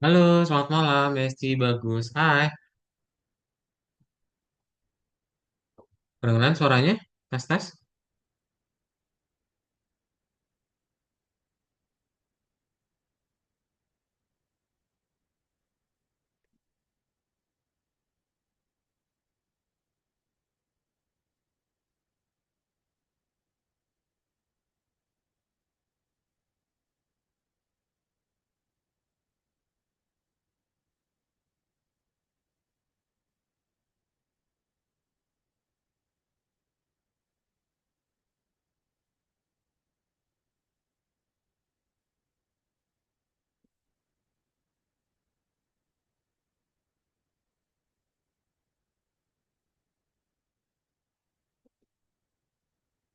Halo, selamat malam, Mesti Bagus. Hai, kedengeran suaranya? Tes, tes.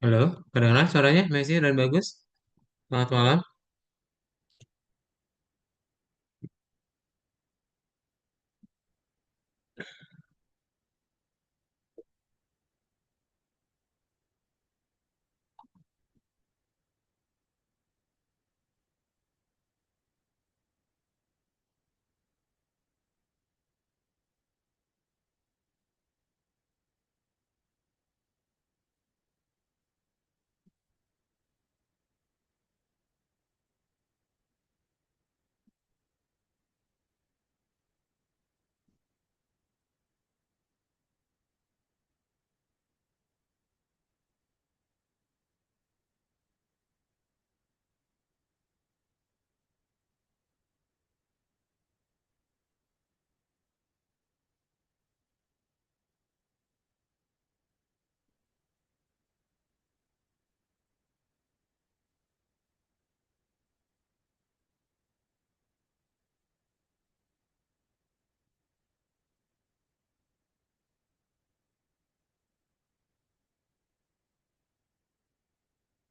Halo, kedengeran suaranya, Mesti dan Bagus. Selamat malam.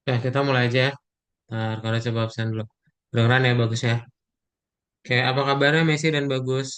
Oke, kita mulai aja ya. Ntar, kalau coba absen dulu. Kedengeran ya, Bagus ya. Oke, apa kabarnya Messi dan Bagus?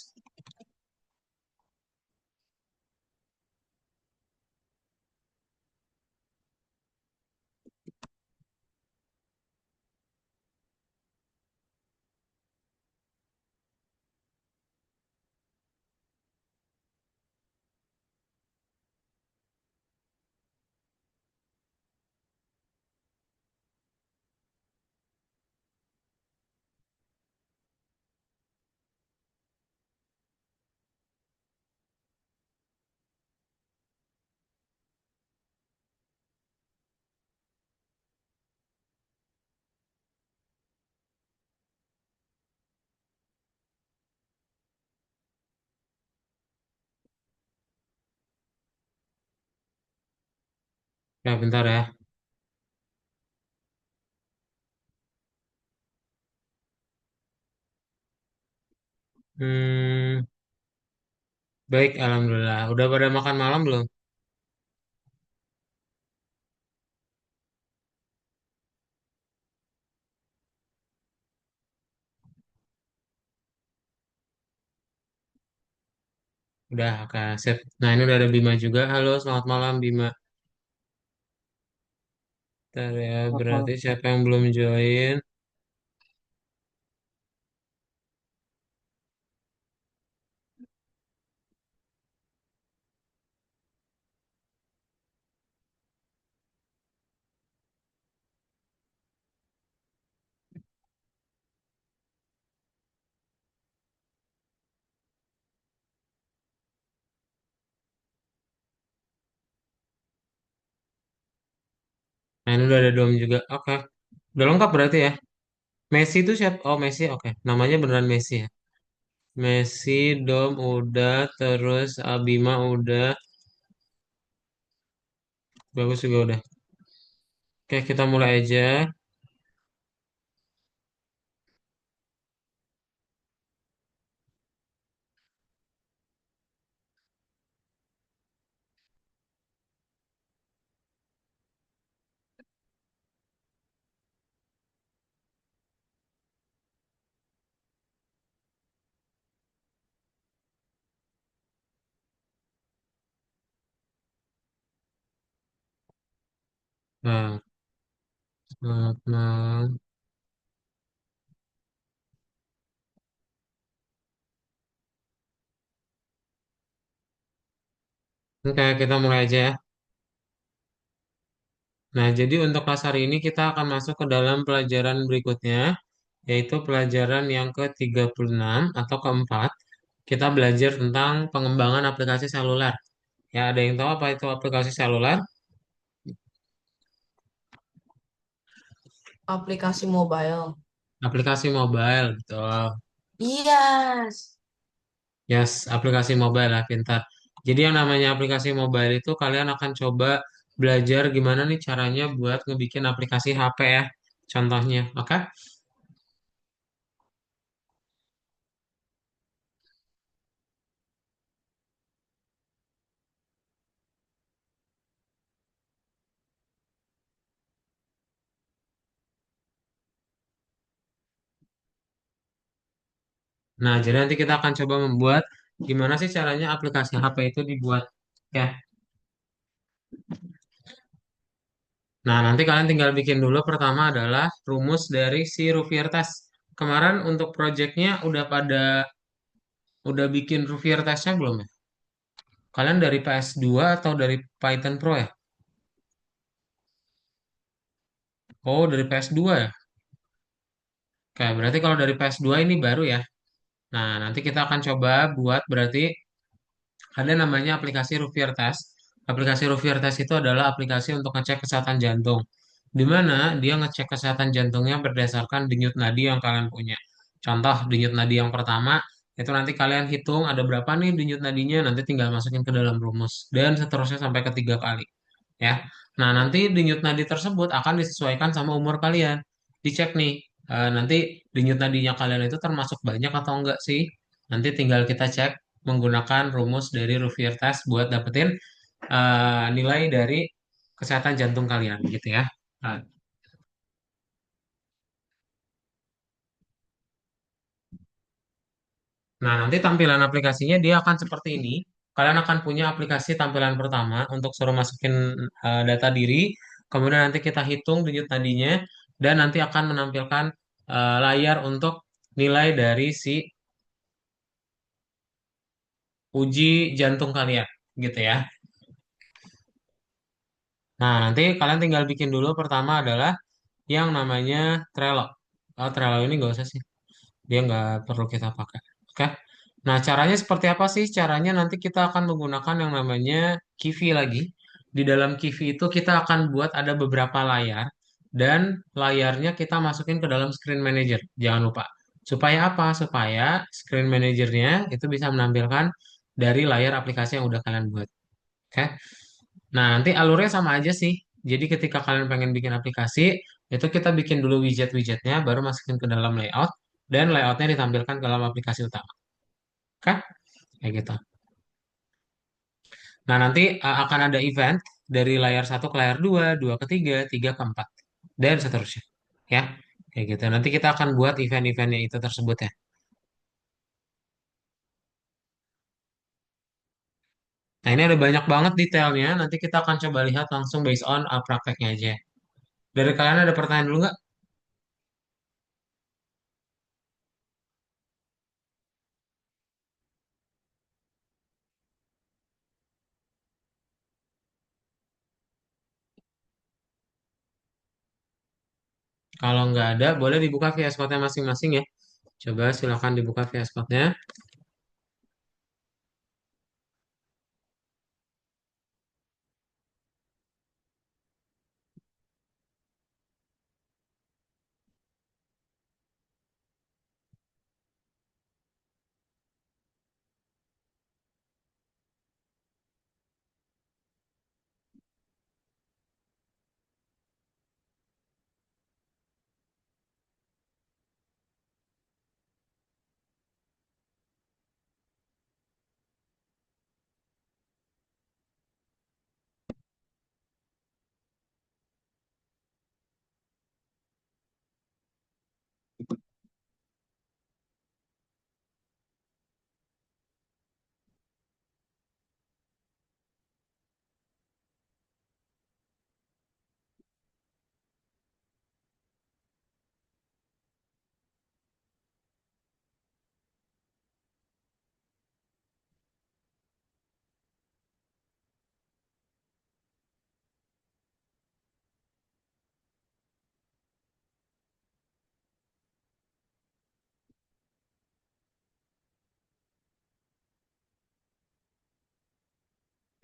Ya, bentar ya. Hmm, baik, Alhamdulillah. Udah pada makan malam belum? Udah, oke, sip. Nah, ini udah ada Bima juga. Halo, selamat malam, Bima. Bentar ya, Selamat berarti malam. siapa yang belum join? Nah, ini udah ada Dom juga. Oke, udah lengkap berarti ya. Messi itu siapa? Oh, Messi. Oke. Namanya beneran Messi ya. Messi, Dom udah, terus Abima udah, Bagus juga udah. Oke, kita mulai aja. Nah, selamat malam. Oke, kita mulai aja ya. Nah, jadi untuk kelas hari ini kita akan masuk ke dalam pelajaran berikutnya, yaitu pelajaran yang ke-36 atau keempat. Kita belajar tentang pengembangan aplikasi seluler. Ya, ada yang tahu apa itu aplikasi seluler? Aplikasi mobile. Aplikasi mobile, gitu. Iya. Yes, aplikasi mobile lah, pintar. Jadi yang namanya aplikasi mobile itu kalian akan coba belajar gimana nih caranya buat ngebikin aplikasi HP ya. Contohnya, oke? Nah, jadi nanti kita akan coba membuat gimana sih caranya aplikasi HP itu dibuat. Ya. Nah, nanti kalian tinggal bikin dulu pertama adalah rumus dari si Ruvier test. Kemarin untuk projectnya udah bikin Ruvier testnya belum ya? Kalian dari PS2 atau dari Python Pro ya? Oh, dari PS2 ya? Oke, berarti kalau dari PS2 ini baru ya. Nah, nanti kita akan coba buat berarti ada namanya aplikasi Ruvier Test. Aplikasi Ruvier Test itu adalah aplikasi untuk ngecek kesehatan jantung. Di mana dia ngecek kesehatan jantungnya berdasarkan denyut nadi yang kalian punya. Contoh, denyut nadi yang pertama, itu nanti kalian hitung ada berapa nih denyut nadinya, nanti tinggal masukin ke dalam rumus. Dan seterusnya sampai ketiga kali. Ya. Nah, nanti denyut nadi tersebut akan disesuaikan sama umur kalian. Dicek nih, nanti denyut nadinya kalian itu termasuk banyak atau enggak sih? Nanti tinggal kita cek menggunakan rumus dari Ruvier test buat dapetin nilai dari kesehatan jantung kalian gitu ya. Nah, nah, nanti tampilan aplikasinya dia akan seperti ini. Kalian akan punya aplikasi tampilan pertama untuk suruh masukin data diri, kemudian nanti kita hitung denyut nadinya, dan nanti akan menampilkan layar untuk nilai dari si uji jantung kalian, gitu ya. Nah, nanti kalian tinggal bikin dulu pertama adalah yang namanya Trello. Oh, Trello ini nggak usah sih, dia nggak perlu kita pakai. Oke. Nah, caranya seperti apa sih? Caranya nanti kita akan menggunakan yang namanya Kivi lagi. Di dalam Kivi itu kita akan buat ada beberapa layar dan layarnya kita masukin ke dalam screen manager. Jangan lupa. Supaya apa? Supaya screen manajernya itu bisa menampilkan dari layar aplikasi yang udah kalian buat. Oke. Nah, nanti alurnya sama aja sih. Jadi ketika kalian pengen bikin aplikasi, itu kita bikin dulu widget-widgetnya, baru masukin ke dalam layout, dan layoutnya ditampilkan ke dalam aplikasi utama. Oke? Kayak gitu. Nah, nanti akan ada event dari layar satu ke layar 2, 2 ke 3, 3 ke 4, dan seterusnya. Ya, kayak gitu. Nanti kita akan buat event-eventnya itu tersebut ya. Nah, ini ada banyak banget detailnya. Nanti kita akan coba lihat langsung based on prakteknya aja. Dari kalian ada pertanyaan dulu nggak? Kalau nggak ada, boleh dibuka via spotnya masing-masing ya. Coba silakan dibuka via spotnya.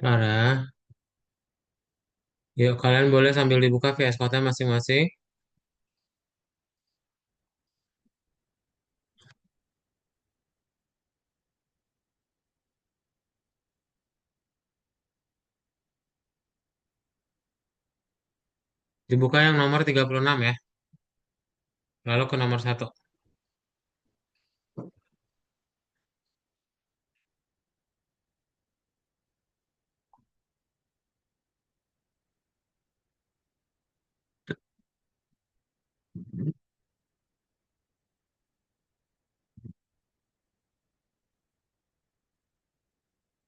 Parah. Yuk, kalian boleh sambil dibuka VS Code masing-masing. Dibuka yang nomor 36 ya. Lalu ke nomor satu.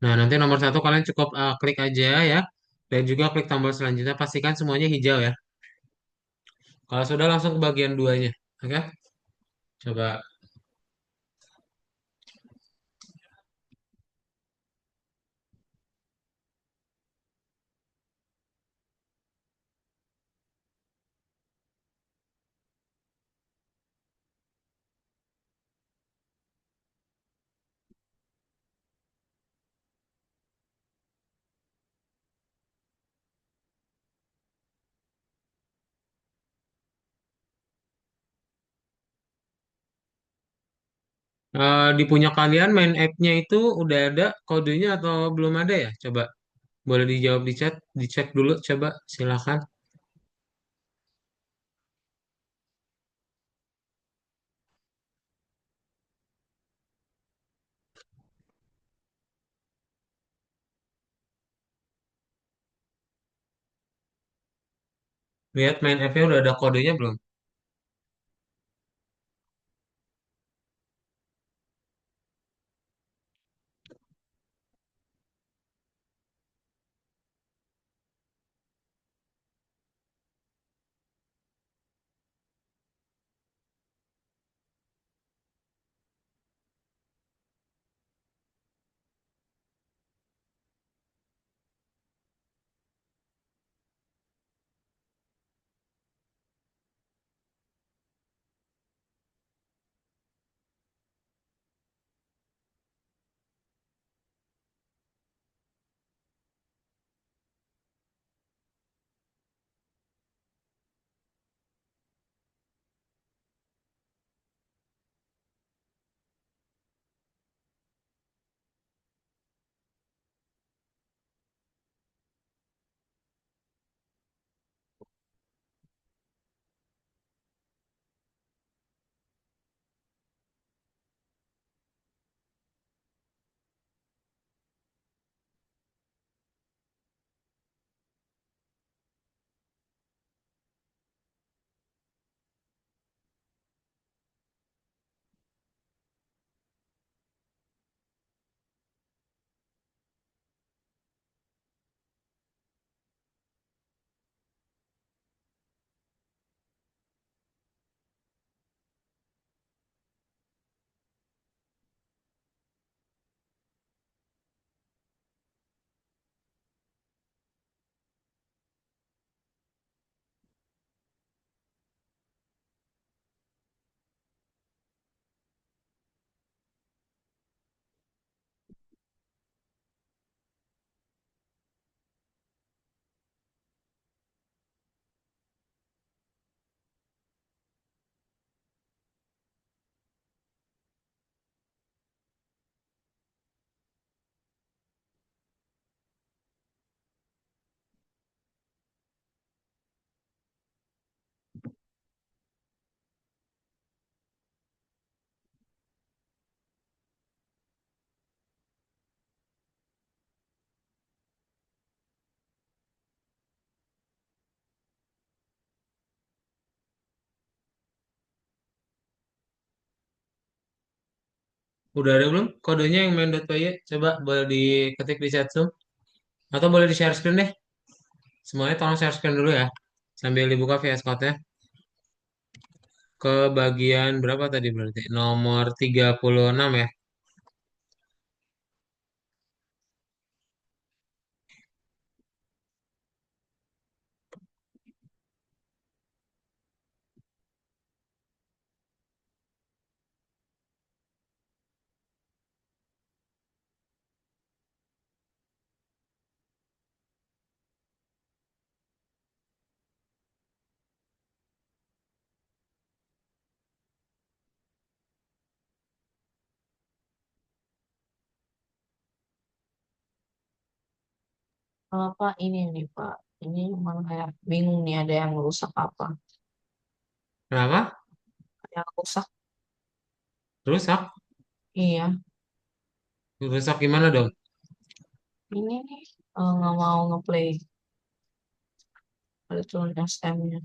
Nah, nanti nomor satu kalian cukup klik aja ya. Dan juga klik tombol selanjutnya. Pastikan semuanya hijau ya. Kalau sudah langsung ke bagian duanya. Oke? Coba. Di punya kalian main app-nya itu udah ada kodenya atau belum ada ya? Coba. Boleh dijawab di chat. Dicek dulu. Coba. Silakan. Lihat main app-nya udah ada kodenya belum? Udah ada belum kodenya yang main.py? Coba boleh diketik di chat Zoom. Atau boleh di share screen deh. Semuanya tolong share screen dulu ya. Sambil dibuka VS Code-nya. Ke bagian berapa tadi berarti? Nomor 36 ya. Pak ini nih Pak. Ini emang kayak bingung nih ada yang rusak apa. Kenapa? Ada yang rusak. Rusak? Iya. Rusak gimana dong? Ini nih nggak mau ngeplay. Ada tulisan SM-nya.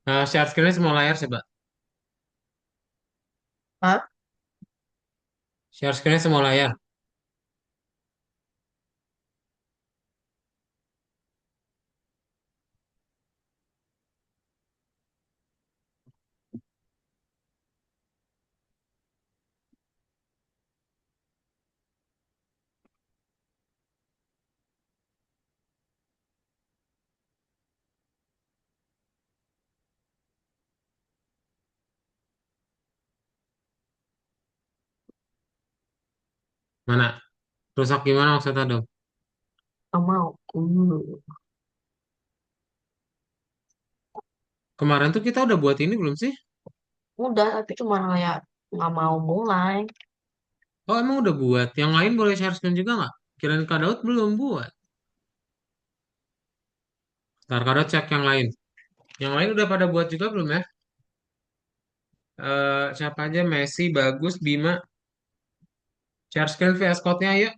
Share screen semua layar coba. Hah? Share screen semua layar. Mana? Rusak gimana maksudnya dong? Nggak mau. Kemarin tuh kita udah buat ini belum sih? Udah, tapi cuma kayak nggak mau mulai. Oh emang udah buat. Yang lain boleh share screen juga nggak? Kirain Kak Daud belum buat. Ntar Kak Daud cek yang lain. Yang lain udah pada buat juga belum ya? Siapa aja? Messi, Bagus, Bima. Share screen VS Code-nya ayo.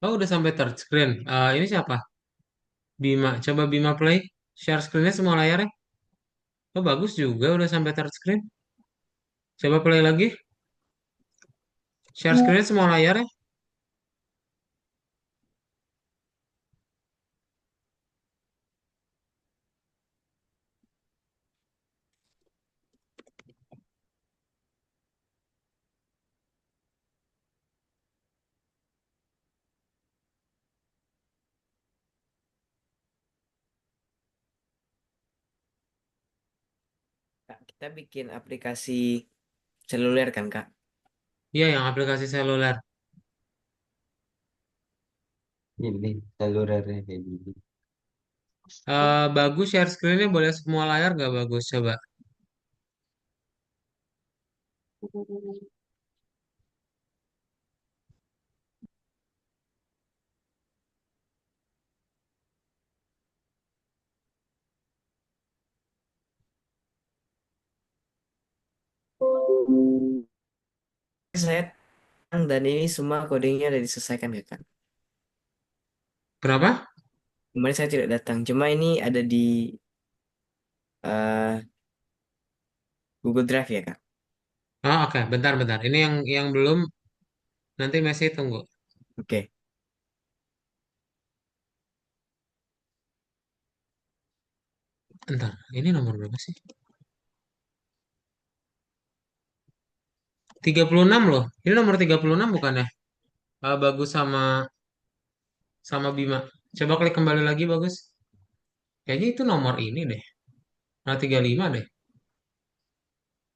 Oh udah sampai third screen. Ini siapa? Bima. Coba Bima play. Share screen-nya semua layarnya. Oh bagus juga udah sampai third screen. Coba play lagi. Share screen-nya semua layarnya. Kak, kita bikin aplikasi seluler kan, Kak? Iya yang aplikasi seluler. Ini salurannya kayak gini. Bagus share screen-nya boleh semua layar nggak bagus? Coba. Saya datang dan ini semua codingnya udah diselesaikan ya, Kak? Kenapa? Kemarin saya tidak datang, cuma ini ada di eh, Google Drive ya, Kak? Oh, oke, bentar-bentar. Ini yang belum nanti Messi tunggu. Oke. Bentar, ini nomor berapa sih? 36 loh. Ini nomor 36 bukan ya? Bagus sama sama Bima. Coba klik kembali lagi bagus. Kayaknya itu nomor ini deh. 35 deh.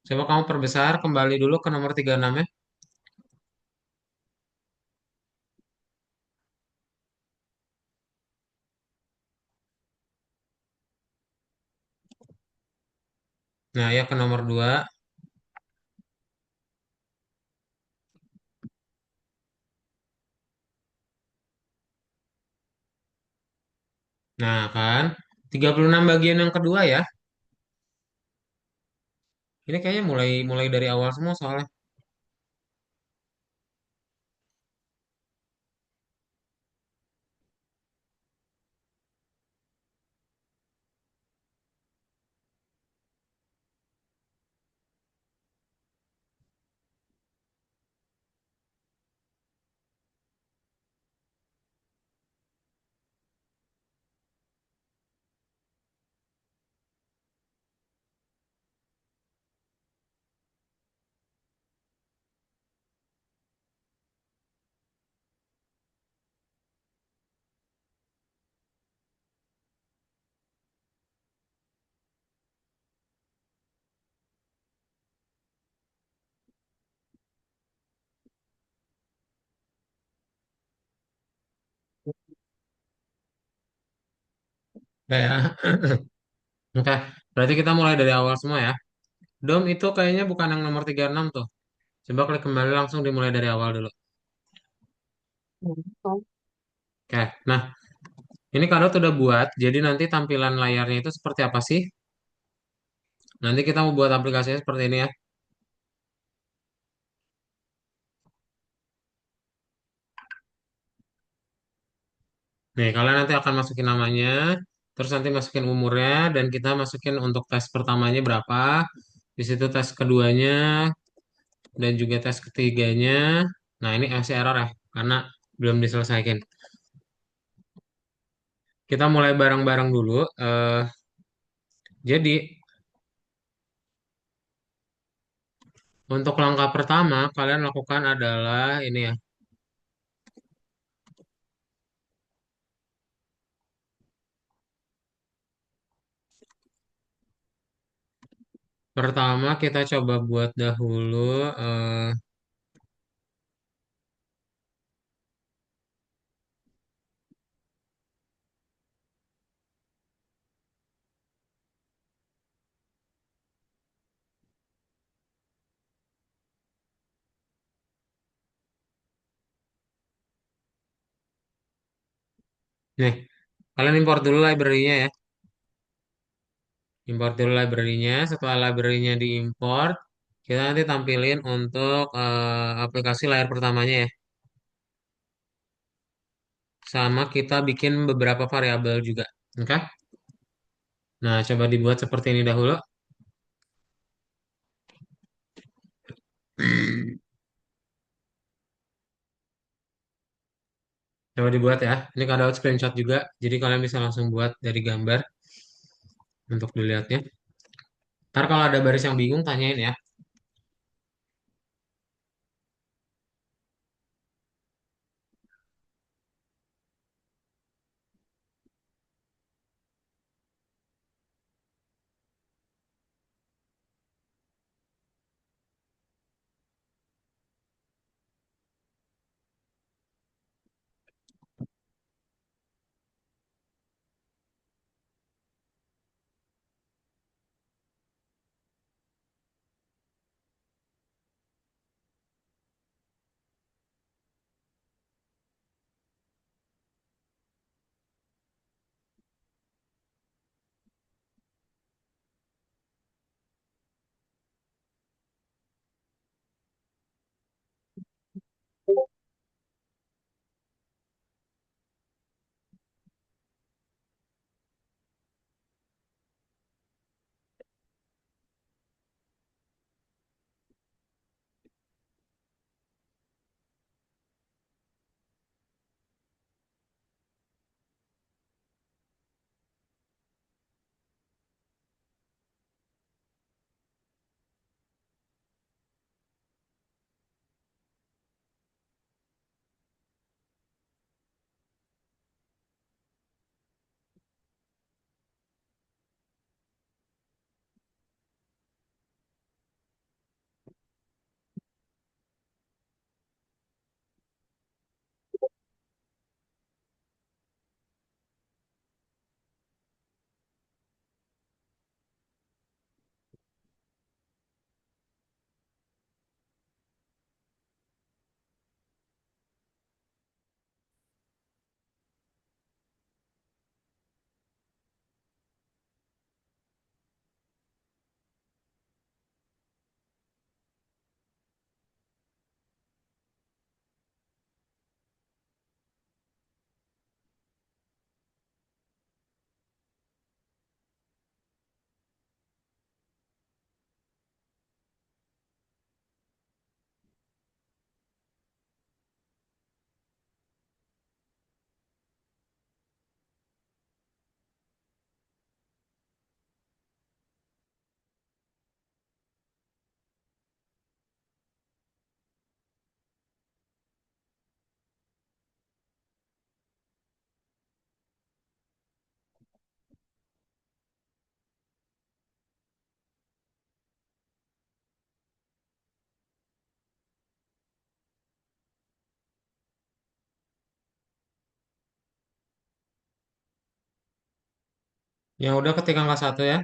Coba kamu perbesar kembali dulu ke nomor 36 ya. Nah, ya ke nomor 2. Nah, kan 36 bagian yang kedua ya. Ini kayaknya mulai mulai dari awal semua soalnya. Udah ya. Oke, berarti kita mulai dari awal semua ya. Dom itu kayaknya bukan yang nomor 36 tuh. Coba klik kembali langsung dimulai dari awal dulu. Hmm. Oke, nah ini Kak Dot udah buat. Jadi nanti tampilan layarnya itu seperti apa sih? Nanti kita mau buat aplikasinya seperti ini ya. Nih, kalian nanti akan masukin namanya, terus nanti masukin umurnya, dan kita masukin untuk tes pertamanya berapa, di situ tes keduanya, dan juga tes ketiganya. Nah, ini masih error ya, karena belum diselesaikan. Kita mulai bareng-bareng dulu. Jadi, untuk langkah pertama, kalian lakukan adalah ini ya. Pertama, kita coba buat dahulu. eh, nih, kalian import dulu library-nya ya. Import dulu library-nya. Setelah library-nya diimport, kita nanti tampilin untuk aplikasi layar pertamanya ya. Sama kita bikin beberapa variabel juga. Oke? Nah, coba dibuat seperti ini dahulu. Coba dibuat ya. Ini ada screenshot juga. Jadi kalian bisa langsung buat dari gambar untuk dilihatnya. Ntar kalau ada baris yang bingung, tanyain ya. Yang udah ketik angka satu ya.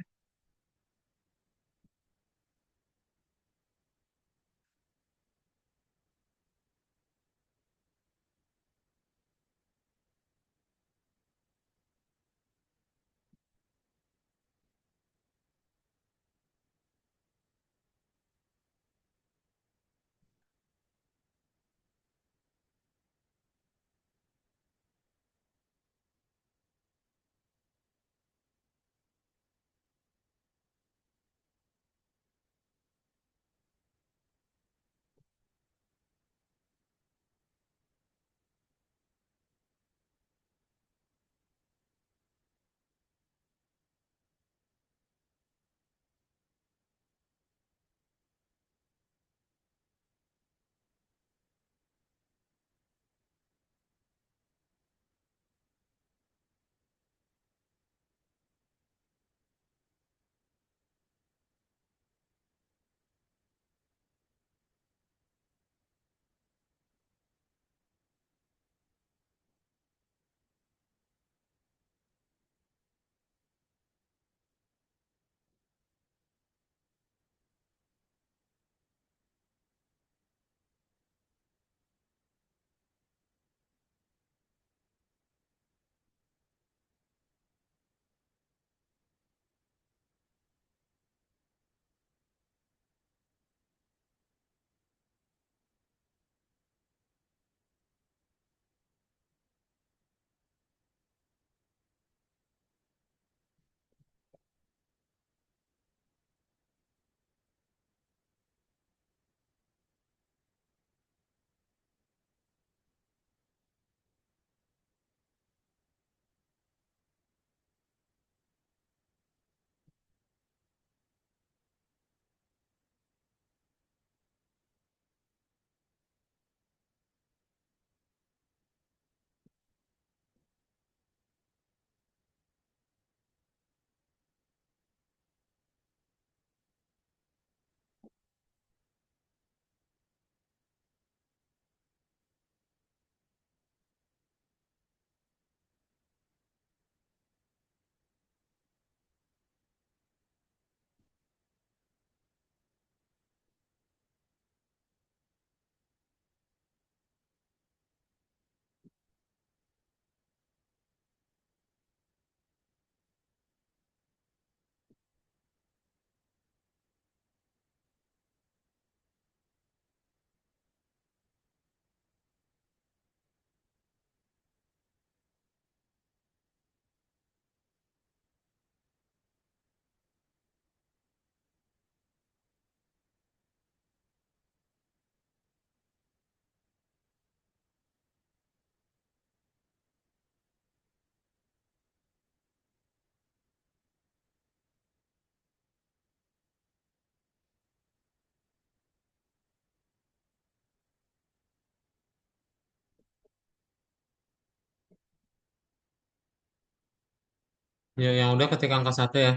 Ya, yang udah ketik angka satu ya.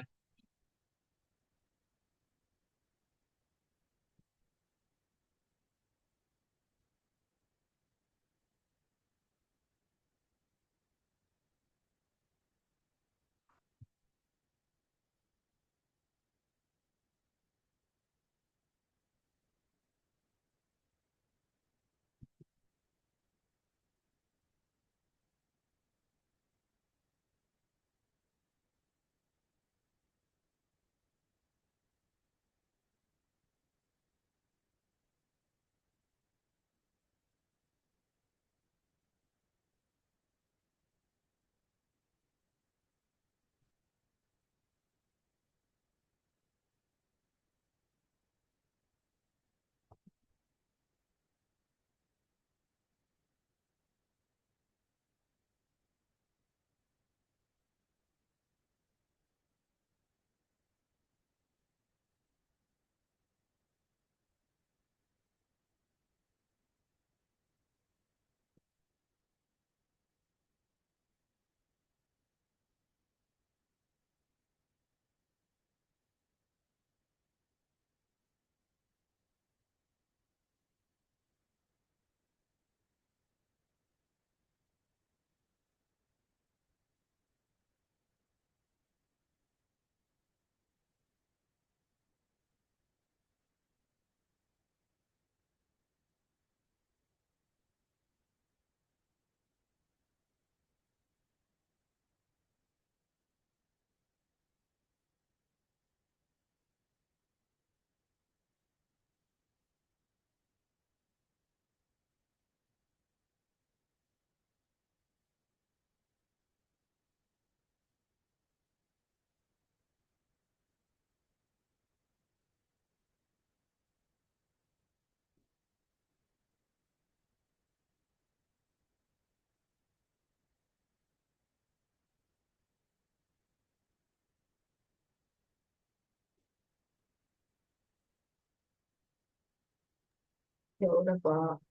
Ya udah Pak.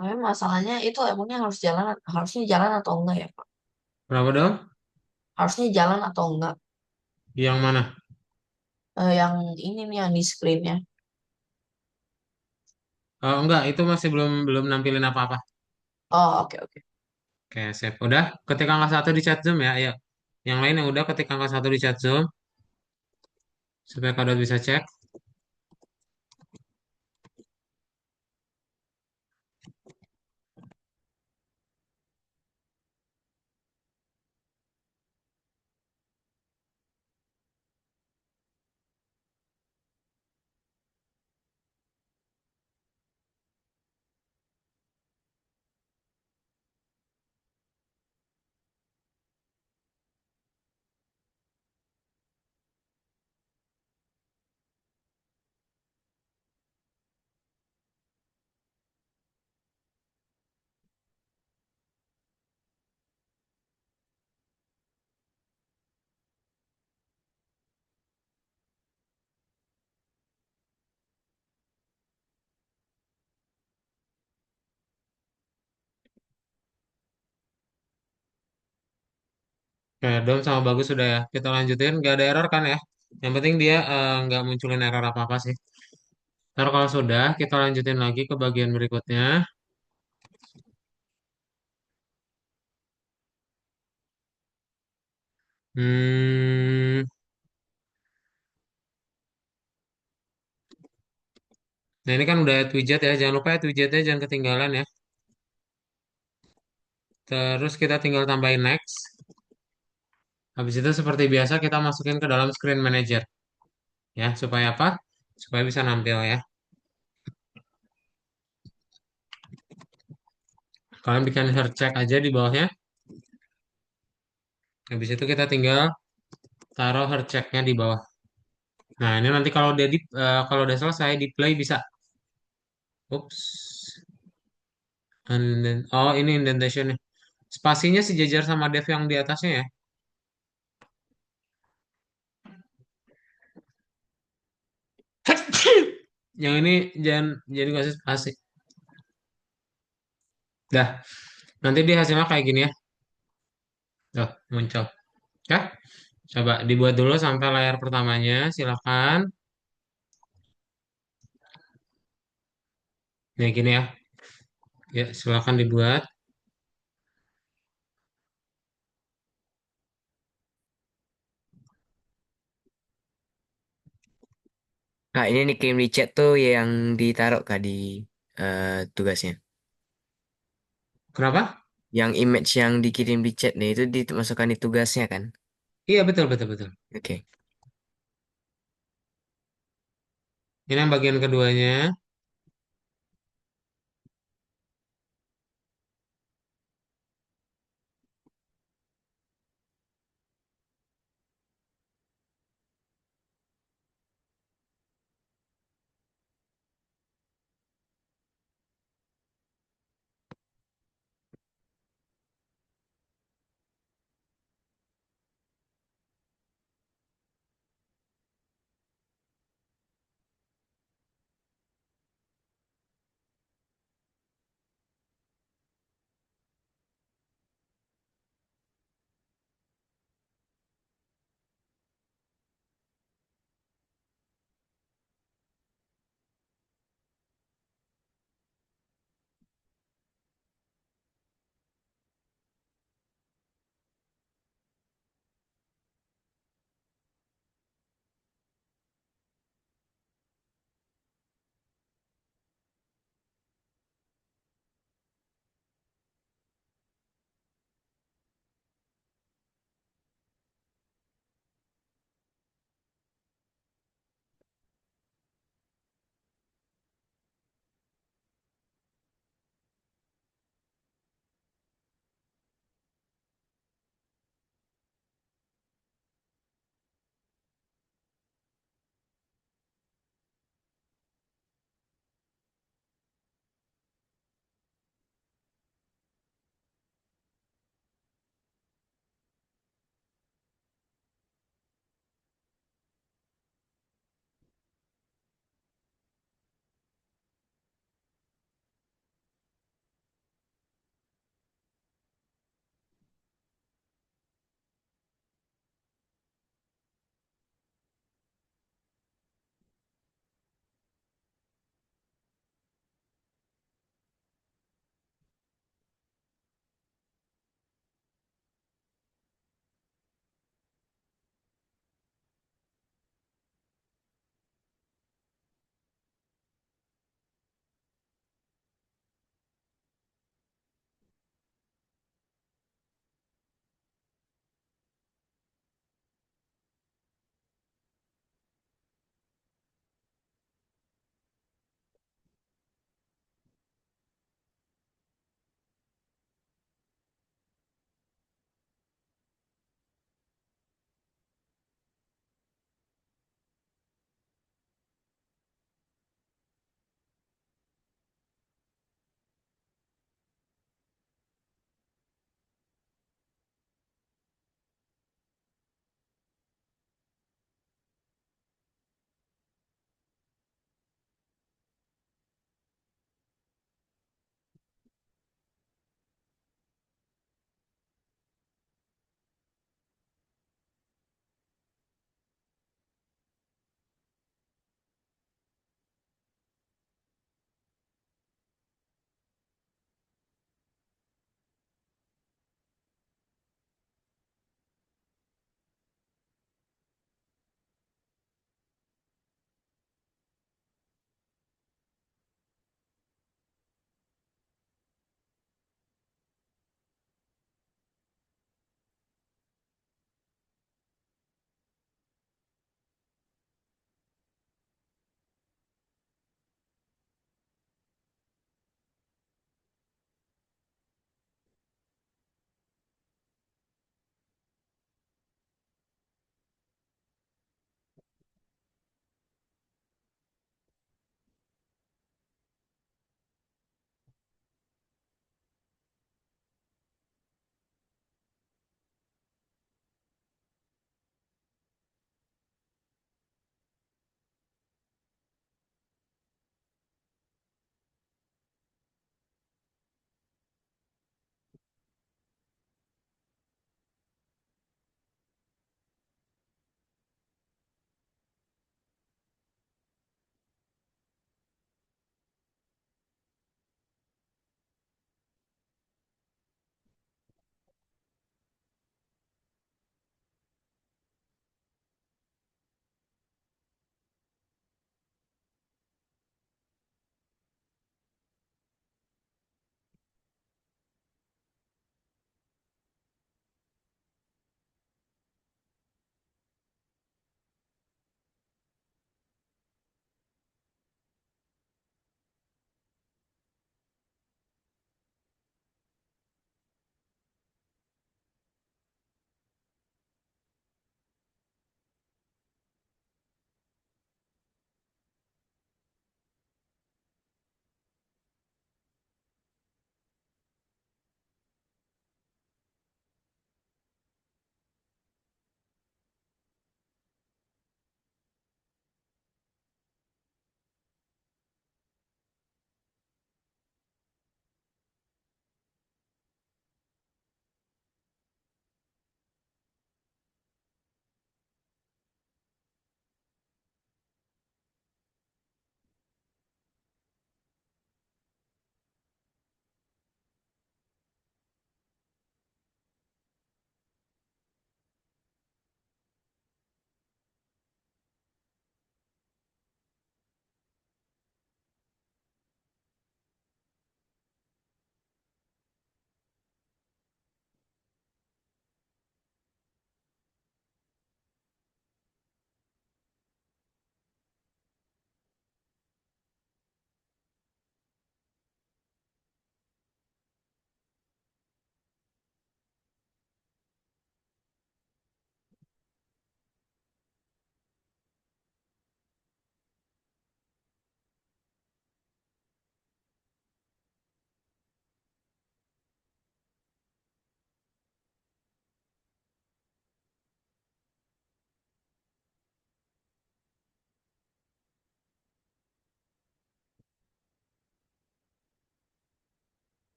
Tapi masalahnya itu emangnya harusnya jalan atau enggak ya Pak? Berapa dong? Harusnya jalan atau enggak? Yang mana? Yang ini nih yang di screennya. Enggak, itu masih belum belum nampilin apa-apa. Oh, oke oke. Oke, sip. Udah, ketik angka satu di chat Zoom ya, ayo. Yang lain yang udah ketik angka satu di chat Zoom, supaya kalian bisa cek. Oke, Dom sama Bagus sudah ya. Kita lanjutin, nggak ada error kan ya? Yang penting dia nggak munculin error apa-apa sih. Ntar kalau sudah, kita lanjutin lagi ke bagian berikutnya. Hmm, nah ini kan udah add widget ya. Jangan lupa add widgetnya jangan ketinggalan ya. Terus kita tinggal tambahin next. Habis itu seperti biasa kita masukin ke dalam screen manager. Ya, supaya apa? Supaya bisa nampil ya. Kalian bikin search check aja di bawahnya. Habis itu kita tinggal taruh heart check-nya di bawah. Nah, ini nanti kalau udah selesai di play bisa. Ups. Oh, ini indentationnya. Spasinya sejajar sama dev yang di atasnya ya. Yang ini jangan jadi kasih spasi. Dah, nanti dia hasilnya kayak gini ya. Tuh, muncul. Ya, coba dibuat dulu sampai layar pertamanya. Silakan. Nih gini ya. Ya, silakan dibuat. Nah, ini nih kirim di chat tuh yang ditaruh kak di tugasnya. Kenapa? Yang image yang dikirim di chat nih itu dimasukkan di tugasnya kan? Iya, betul, betul, betul. Oke. Ini yang bagian keduanya.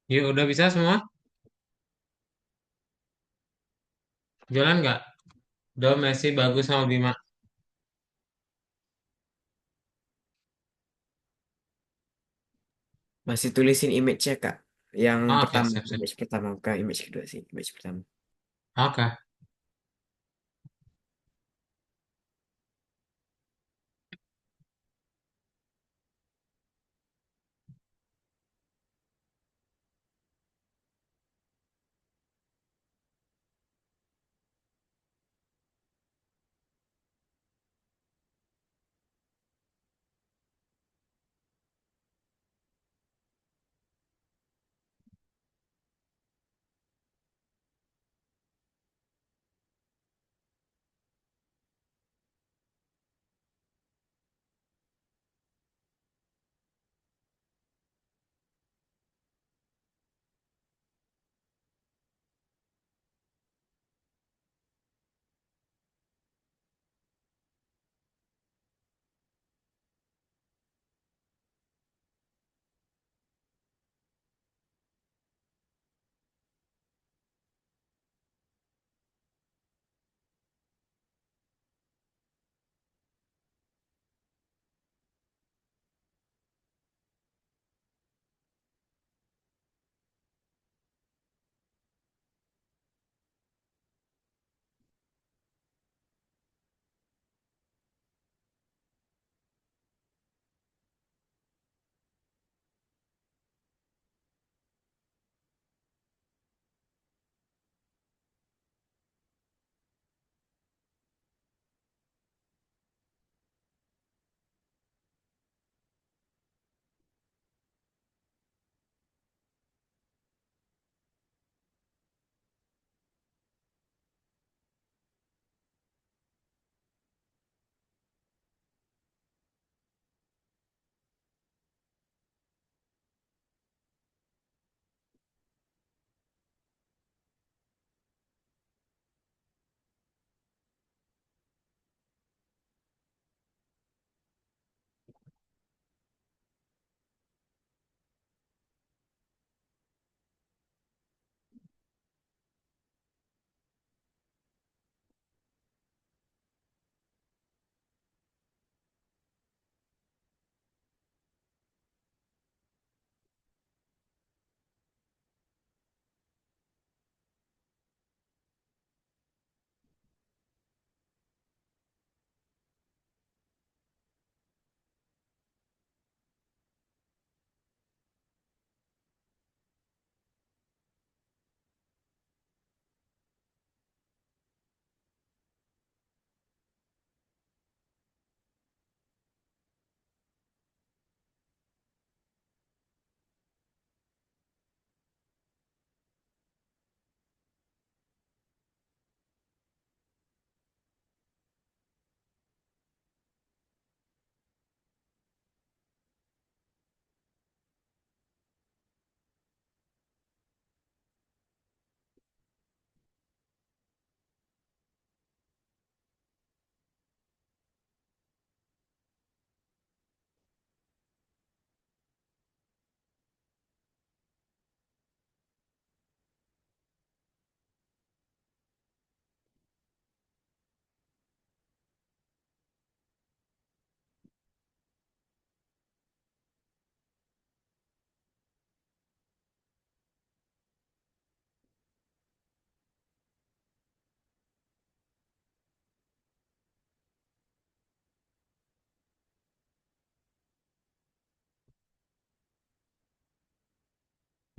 Yuk, udah bisa semua? Jalan nggak? Dom, Messi, bagus sama Bima. Masih tulisin image-nya, Kak. Yang Oh, oke, pertama, siap, siap. image pertama, bukan image kedua sih, image pertama. Oke.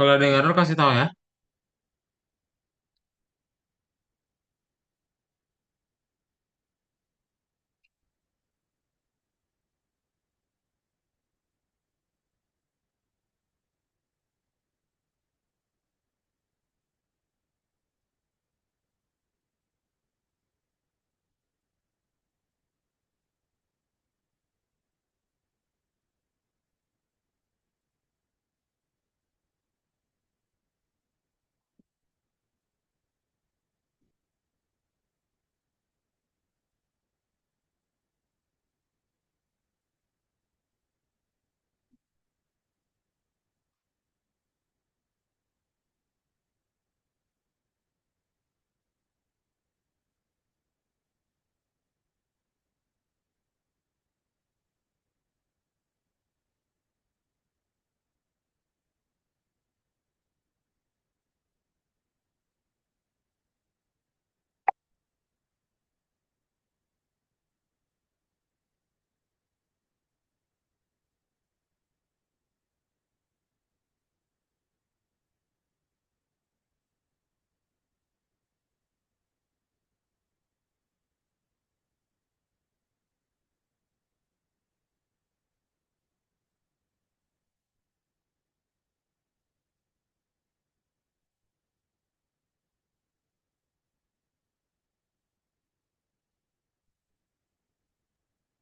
Kalau ada yang error kasih tahu ya.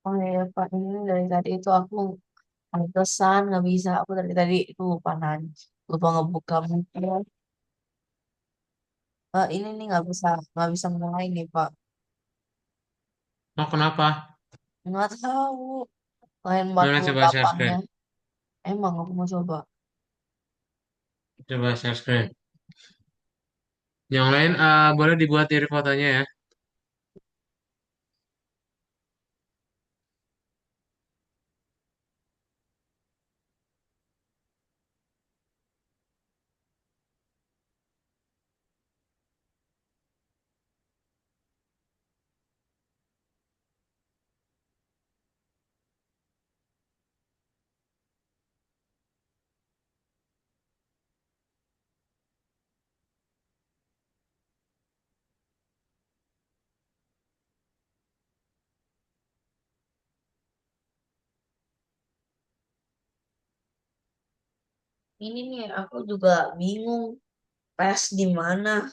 Oh ya Pak, ini dari tadi itu aku pantesan nggak bisa. Aku dari tadi itu lupa nanya, lupa ngebuka buku. Ini nih nggak bisa mulai nih Pak. Oh, kenapa? Nggak tahu. Lain Mana coba share 48-nya. screen. Emang aku mau coba. Coba share screen. Yang lain boleh dibuat diri fotonya ya. Ini nih aku juga bingung. PES di mana?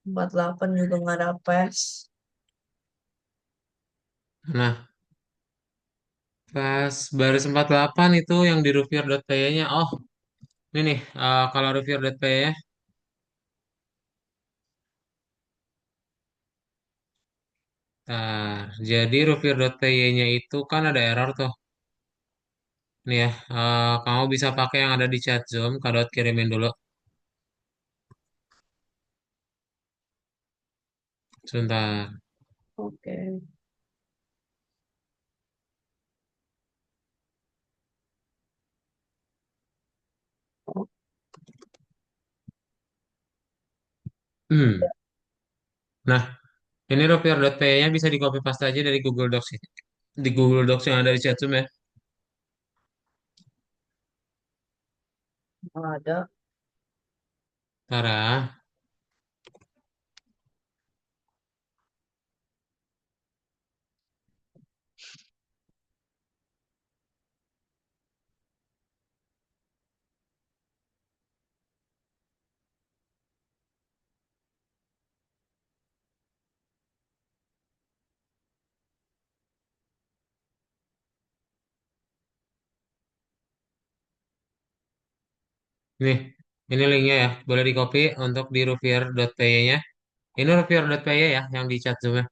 48 juga nggak ada PES. Nah, pas baris 48 itu yang di rupiah.py-nya. Oh, ini nih, kalau rupiah.py ya. Nah, jadi rupiah.py-nya itu kan ada error tuh. Nih ya, kamu bisa pakai yang ada di chat Zoom. Kak kirimin dulu. Sebentar. Oke. Hmm. Nah, ini rupiah.py-nya bisa di copy paste aja dari Google Docs. Di Google Docs yang ada di chat Zoom ya. Nggak ada. Tara, nih, ini linknya ya. Boleh di copy untuk di rupiah.py-nya. Ini rupiah.py ya, yang di chat Zoom ya.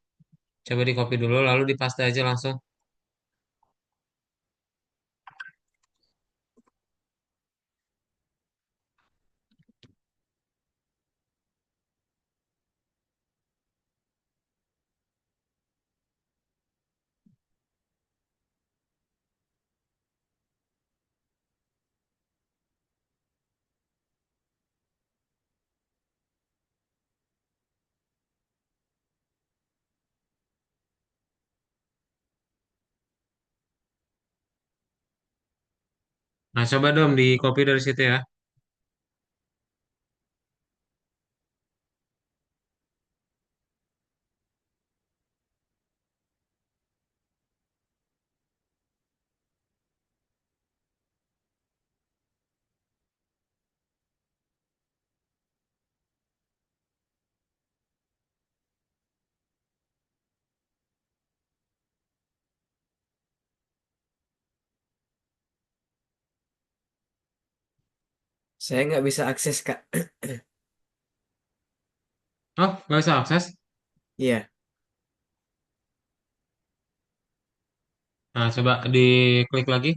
Coba di copy dulu, lalu di paste aja langsung. Nah, coba dong di copy dari situ ya. Saya nggak bisa akses, Kak. Oh, nggak bisa akses. Iya. Nah, coba diklik lagi.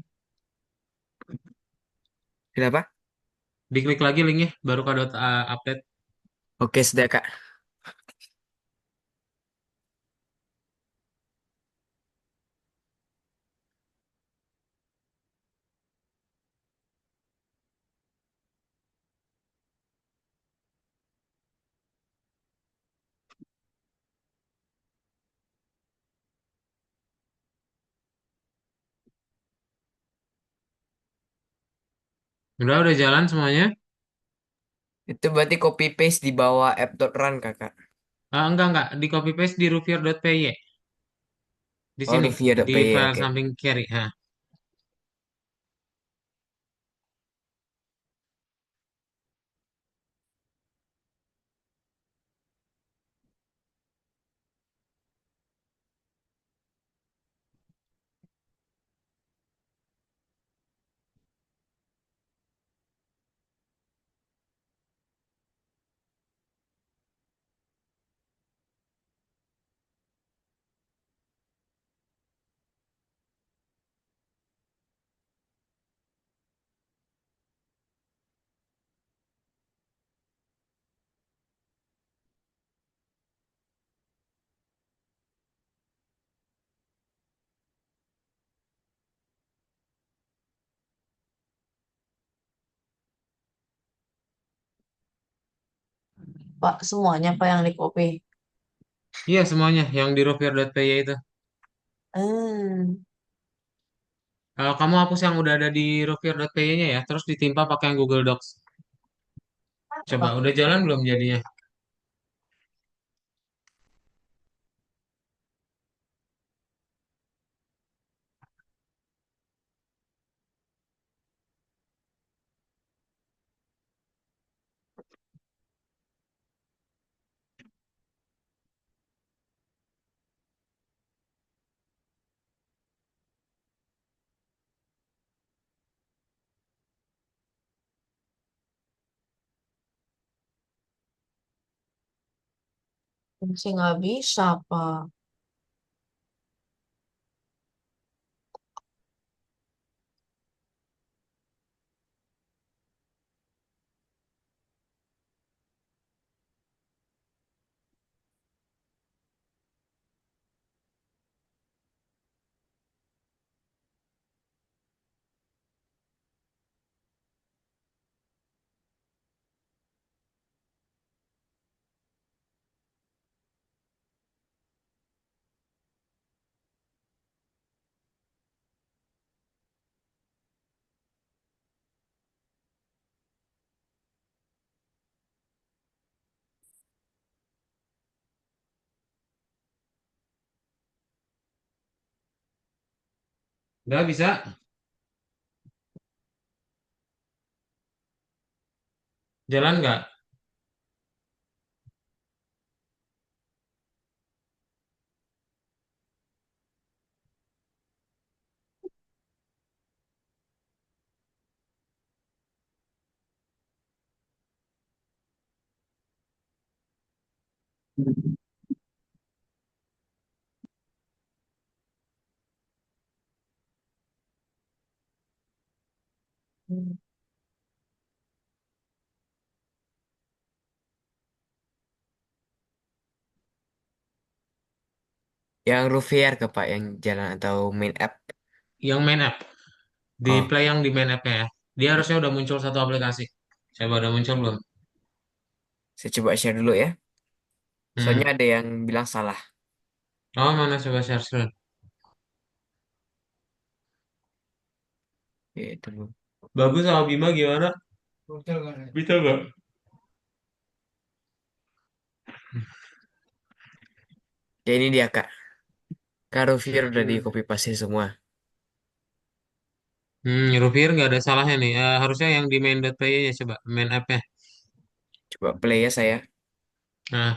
Kenapa? Diklik lagi linknya, baru Kak update. Oke, sudah, Kak. Udah jalan semuanya. Itu berarti copy paste di bawah app.run, Kakak. Enggak. Di copy paste di rupiah.py. Di Oh, sini, di Ruvia.py, file oke. samping kiri. Nah, Pak, semuanya Pak yang di copy. Iya semuanya yang di rovier.py itu. Hmm, Kamu hapus yang udah ada di rovier.py-nya ya, terus ditimpa pakai yang Google Docs. Coba Pak. udah jalan belum jadinya? Masih nggak bisa, Pak. Udah bisa? Jalan nggak? Hmm. Yang Ruvier ke Pak yang jalan atau main app. Yang main app. Di Oh, play yang di main app-nya ya. Dia harusnya udah muncul satu aplikasi. Coba udah muncul belum? saya coba share dulu ya. Soalnya Hmm. ada yang bilang salah. Oh mana coba share screen. Itu. Bagus sama Bima gimana? Bisa nggak? Ya ini dia Kak. Kak Ruvier udah di copy paste semua. Rovier nggak ada salahnya nih. Harusnya yang di main.py-nya coba. Main app-nya. Coba play ya saya. Nah,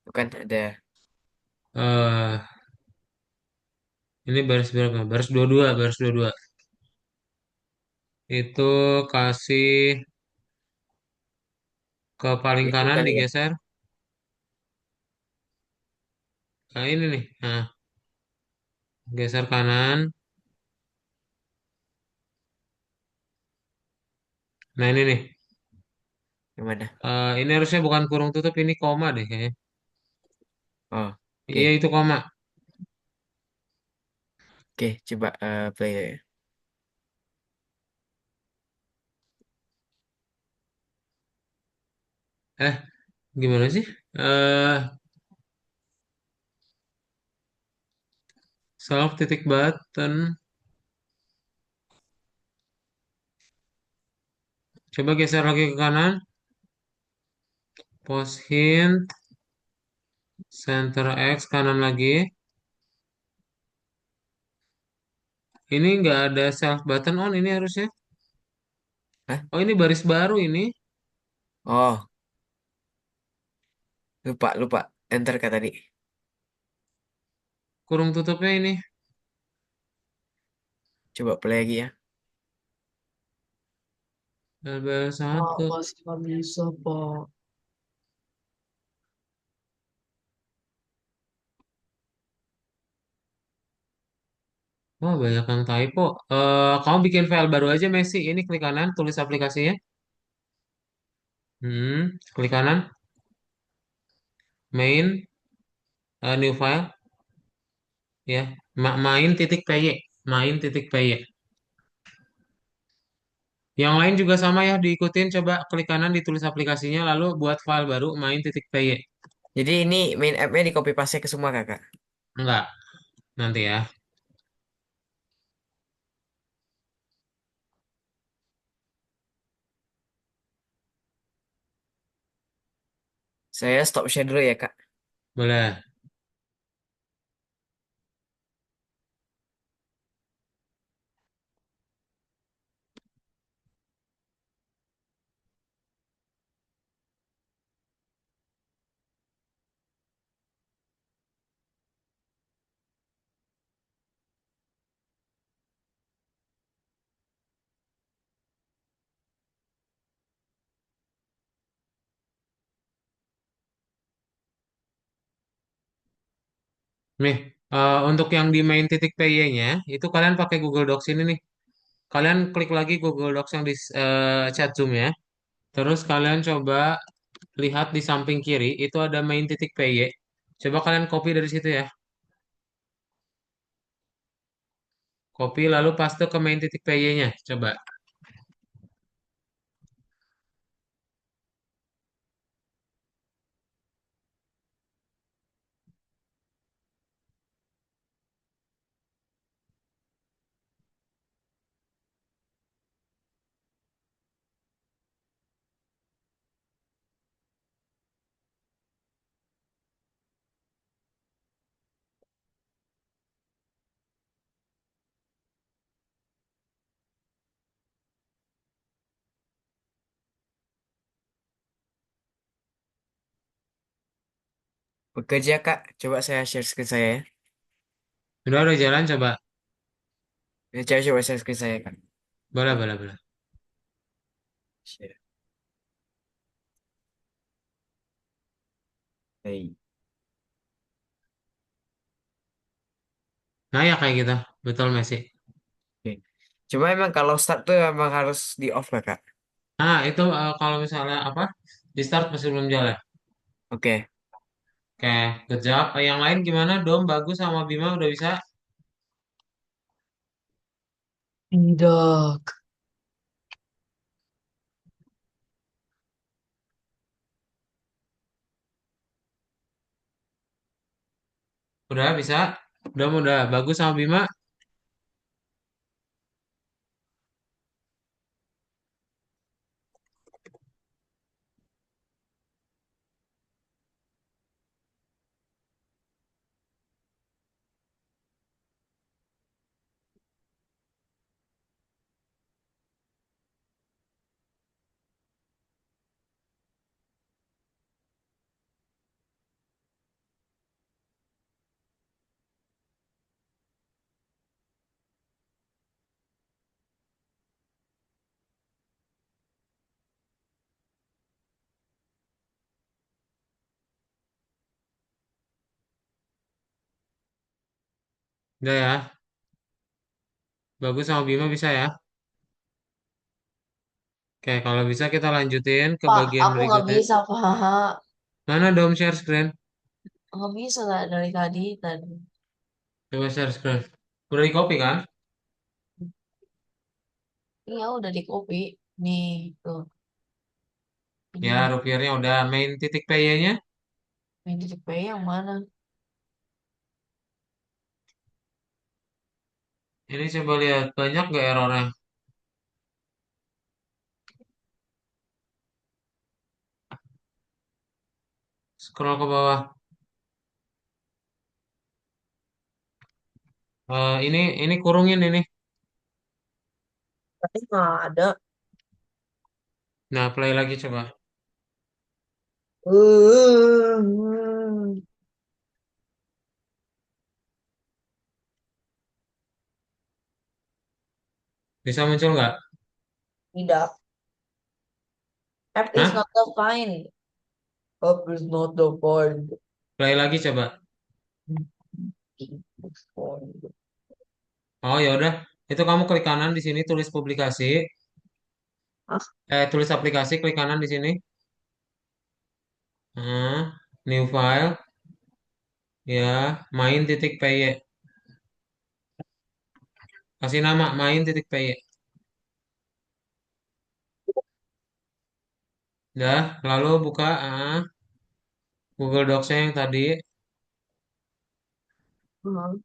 Bukan ada. eh ini baris berapa? Baris 22, baris 22. Itu kasih ke paling Itu kanan kali ya. digeser. Nah, ini nih. Nah, geser kanan. Nah, ini nih. Yang mana? Ini harusnya bukan kurung tutup, ini koma deh kayaknya. Oh, Iya, oke. itu koma. Oke, coba play ya. Eh, gimana sih? Eh, Self titik button. Coba geser lagi ke kanan. Post hint. Center X kanan lagi. Ini nggak ada self button on ini harusnya. Hah? Oh, ini baris baru ini. Oh, lupa, lupa. Enter kak tadi. Kurung tutupnya ini. Coba play lagi ya. LBL Pak, 1. masih nggak bisa, Pak. Wah, banyak yang typo. Kamu bikin file baru aja, Messi. Ini klik kanan, tulis aplikasinya. Klik kanan, main, new file, ya. Main titik py, main titik py. Yang lain juga sama ya, diikutin. Coba klik kanan ditulis aplikasinya, lalu buat file baru main titik py. Jadi ini main app-nya di copy paste ke semua kakak. Enggak, nanti ya. Saya stop share dulu ya kak. Boleh. Nih, untuk yang di main titik py-nya, itu kalian pakai Google Docs ini nih. Kalian klik lagi Google Docs yang di chat Zoom ya. Terus kalian coba lihat di samping kiri, itu ada main titik py. Coba kalian copy dari situ ya. Copy lalu paste ke main titik py-nya. Coba. Bekerja kak. Coba saya share screen saya ya. Udah jalan coba. Ya, coba share screen saya kak. Boleh, boleh, boleh. Share. Hey. Nah ya kayak gitu. Betul Messi. Oke. Cuma emang kalau start tuh emang harus di off lah kak. Nah itu kalau misalnya apa? Di start masih belum jalan. Oke. Oke, kejap. Yang lain gimana? Dom, Bagus sama Bima udah bisa? Tidak. Udah bisa? Dom udah. Bagus sama Bima? Udah ya. Bagus sama Bima bisa ya? Oke, kalau bisa kita lanjutin ke Pak, bagian aku nggak berikutnya. bisa, Pak. Mana Dom share screen? Nggak bisa lah dari tadi. Tadi. Coba share screen. Udah di copy kan? Iya, udah di copy. Nih, tuh. Ya, Ini. rupiahnya udah. Main titik py-nya. Ini titik P yang mana? Ini coba lihat. Banyak nggak errornya? Scroll ke bawah. Ini kurungin ini. Tapi nggak ada. Nah, play lagi coba. Hmm. Bisa muncul nggak? Tidak. App is Hah? not defined. App is not defined. Play lagi coba. Oh ya udah. Itu kamu klik kanan di sini tulis publikasi. Ah, Tulis aplikasi, klik kanan di sini. New file. Ya, main titik py. Kasih nama main titik py. Dah, lalu buka Google Docs-nya yang tadi. Hmm.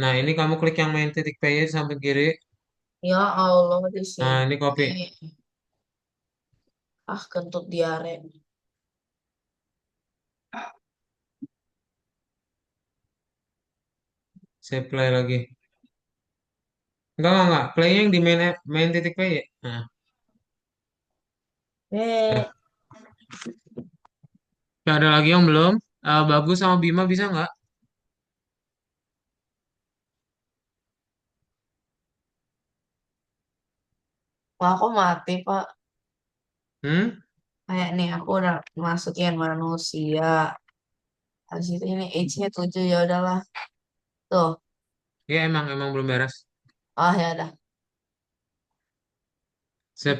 Nah, ini kamu klik yang main titik PY sampai kiri. Ya Allah di Nah, sini. ini copy. Ah, kentut diare. Saya play lagi. Enggak. Play yang di main titik PY. Nah, Eh, ya. Ya, ada lagi yang belum. Bagus sama Bima bisa nggak? Pak, aku mati, Pak. Hmm? Kayak nih, aku udah masukin manusia. Habis itu ini age-nya 7, ya udahlah. Tuh. Ya, emang belum beres. Ah, ya udah. Sip.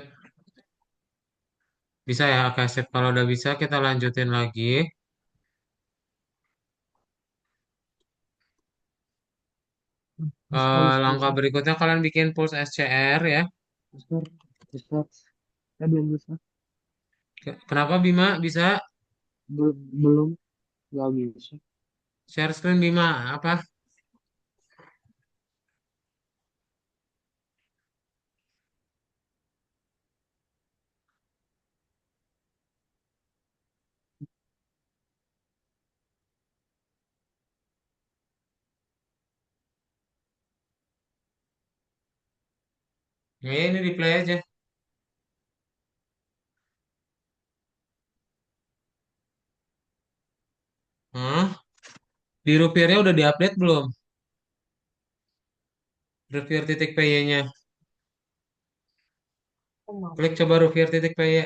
Bisa ya, oke sip. Kalau udah bisa, kita lanjutin lagi. Langkah berikutnya kalian bikin pulse SCR ya. Kenapa Bima bisa share screen Bima? Apa? Ini di play aja. Hah? Di Rupiahnya udah diupdate belum? Rupiah titik PY-nya. Aku mau. Klik coba Rupiah titik PY.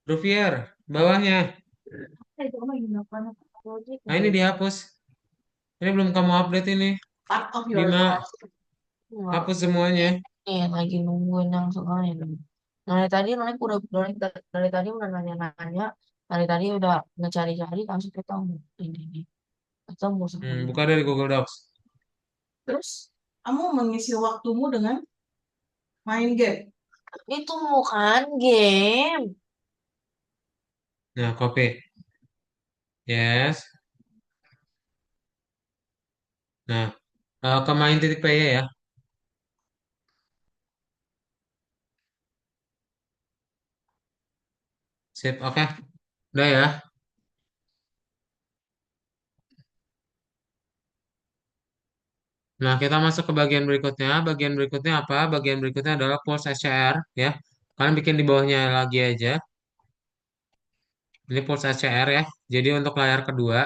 Rupiah, bawahnya. Nah, ini dihapus. Ini belum kamu update ini. Part of your Bima, life. Wow. hapus semuanya. Nih, lagi nungguin yang soalnya. Dari tadi Nonik udah dari tadi udah nanya-nanya, dari tadi udah ngecari-cari langsung ketemu ini ketemu sama Buka dari Google Docs. terus kamu mengisi waktumu dengan main game. Itu bukan game. Nah, copy. Yes. Nah, ke main titik PY ya. Sip, oke. Udah ya. Nah, kita masuk ke bagian berikutnya. Bagian berikutnya apa? Bagian berikutnya adalah pulse SCR ya. Kalian bikin di bawahnya lagi aja. Ini pulse SCR ya. Jadi untuk layar kedua,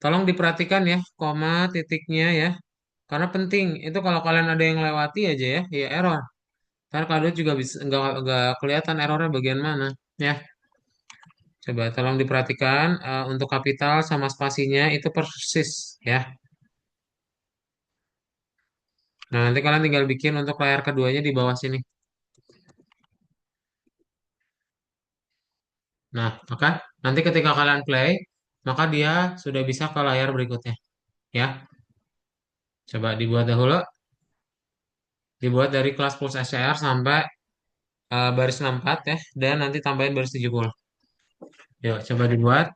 tolong diperhatikan ya, koma titiknya ya. Karena penting, itu kalau kalian ada yang lewati aja ya, ya error. Ntar kado juga bisa nggak kelihatan errornya bagian mana ya. Coba tolong diperhatikan untuk kapital sama spasinya itu persis ya. Nah, nanti kalian tinggal bikin untuk layar keduanya di bawah sini. Nah, maka nanti ketika kalian play, maka dia sudah bisa ke layar berikutnya ya. Coba dibuat dahulu, dibuat dari kelas pulse SCR sampai baris 64 ya, dan nanti tambahin baris 70. Yuk, coba dibuat.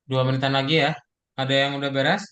2 menitan lagi ya. Ada yang udah beres?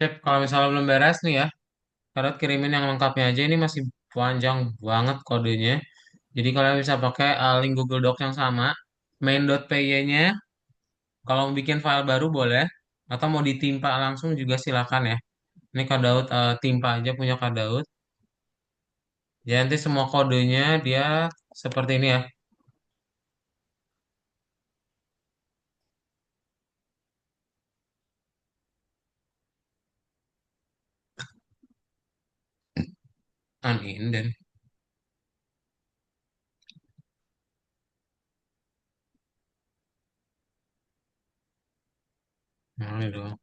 Sip, kalau misalnya belum beres nih ya, Karot kirimin yang lengkapnya aja. Ini masih panjang banget kodenya. Jadi kalian bisa pakai link Google Docs yang sama. Main.py-nya, kalau mau bikin file baru boleh. Atau mau ditimpa langsung juga silakan ya. Ini Kak Daud timpa aja punya Kak Daud. Ya nanti semua kodenya dia seperti ini ya. Uninden. Nah, ini doang.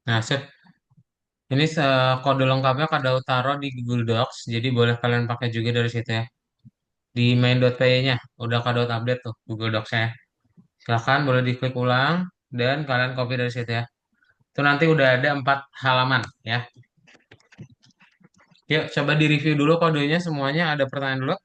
Nah, sip. Ini kode lengkapnya Kak Daud taruh di Google Docs. Jadi boleh kalian pakai juga dari situ ya. Di main.py-nya udah Kak Daud update tuh Google Docs-nya ya. Silahkan boleh diklik ulang dan kalian copy dari situ ya. Itu nanti udah ada 4 halaman ya. Yuk coba di review dulu kodenya semuanya. Ada pertanyaan dulu.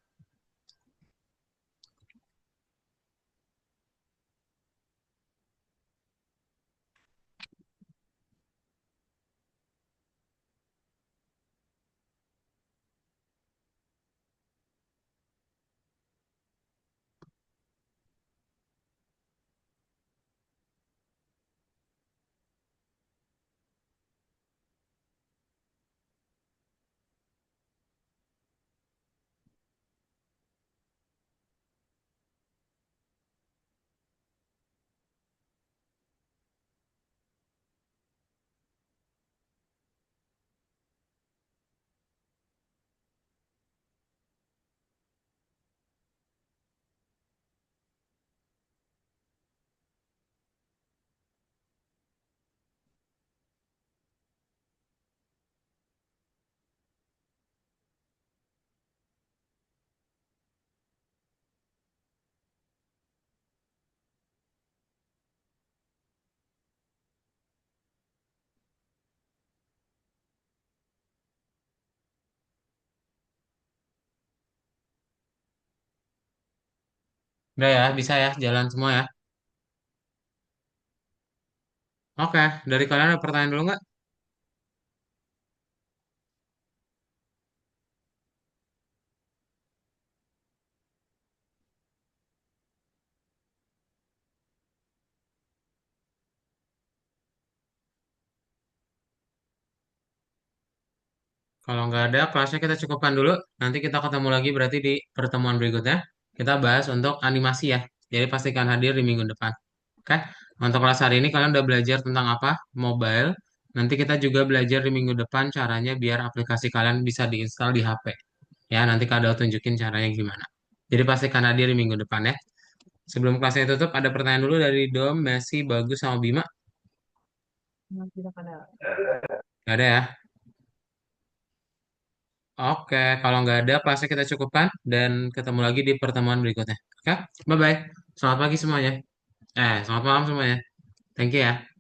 Udah ya, bisa ya, jalan semua ya. Oke, dari kalian ada pertanyaan dulu nggak? Kalau nggak ada, kelasnya kita cukupkan dulu. Nanti kita ketemu lagi berarti di pertemuan berikutnya. Kita bahas untuk animasi ya. Jadi pastikan hadir di minggu depan. Oke, untuk kelas hari ini kalian udah belajar tentang apa? Mobile. Nanti kita juga belajar di minggu depan caranya biar aplikasi kalian bisa diinstal di HP. Ya, nanti Kak Daud tunjukin caranya gimana. Jadi pastikan hadir di minggu depan ya. Sebelum kelasnya tutup, ada pertanyaan dulu dari Dom, Messi, Bagus, sama Bima. Nah, tidak ada. Gak ada ya? Oke, kalau nggak ada, kelasnya kita cukupkan dan ketemu lagi di pertemuan berikutnya. Oke, bye-bye. Selamat pagi semuanya. Selamat malam semuanya. Thank you ya.